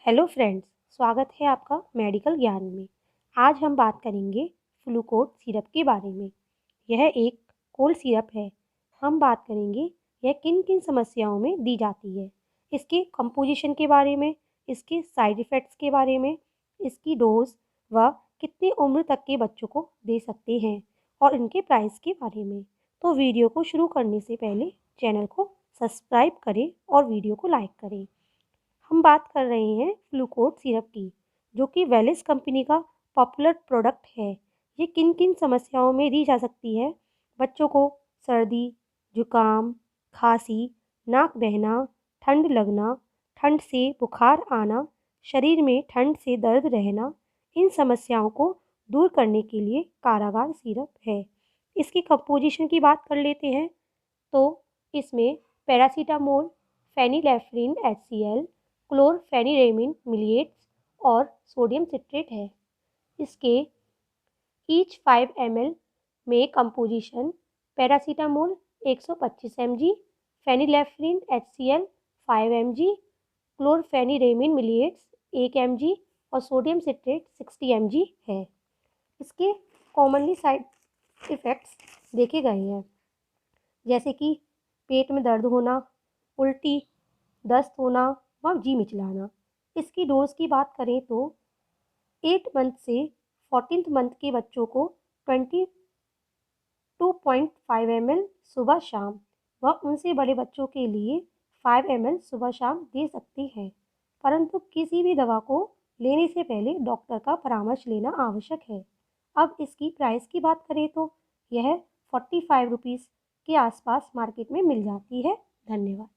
Hello friends, स्वागत है आपका मेडिकल ज्ञान में। आज हम बात करेंगे फ्लूकोट सिरप के बारे में। यह एक कोल्ड सिरप है। हम बात करेंगे यह किन किन समस्याओं में दी जाती है, इसके कंपोजिशन के बारे में, इसके साइड इफ़ेक्ट्स के बारे में, इसकी डोज व कितनी उम्र तक के बच्चों को दे सकते हैं और इनके प्राइस के बारे में। तो वीडियो को शुरू करने से पहले चैनल को सब्सक्राइब करें और वीडियो को लाइक करें। हम बात कर रहे हैं फ्लूकोट सिरप की, जो कि वेलिस कंपनी का पॉपुलर प्रोडक्ट है। ये किन किन समस्याओं में दी जा सकती है? बच्चों को सर्दी, जुकाम, खांसी, नाक बहना, ठंड लगना, ठंड से बुखार आना, शरीर में ठंड से दर्द रहना, इन समस्याओं को दूर करने के लिए कारागार सिरप है। इसकी कंपोजिशन की बात कर लेते हैं तो इसमें paracetamol, phenylephrine HCl, chlorpheniramine maleate और सोडियम सिट्रेट है। इसके ईच 5 ml में composition paracetamol 125 mg, phenylephrine HCl 5 mg, chlorpheniramine maleate 1 mg और सोडियम सिट्रेट 60 mg है। इसके कॉमनली साइड इफ़ेक्ट्स देखे गए हैं, जैसे कि पेट में दर्द होना, उल्टी, दस्त होना व जी मिचलाना। इसकी डोज की बात करें तो 8 मंथ से 14th मंथ के बच्चों को 22.5 ml सुबह शाम व उनसे बड़े बच्चों के लिए 5 ml सुबह शाम दे सकते हैं, परंतु किसी भी दवा को लेने से पहले डॉक्टर का परामर्श लेना आवश्यक है। अब इसकी प्राइस की बात करें तो यह 45 रुपीज़ के आसपास मार्केट में मिल जाती है। धन्यवाद।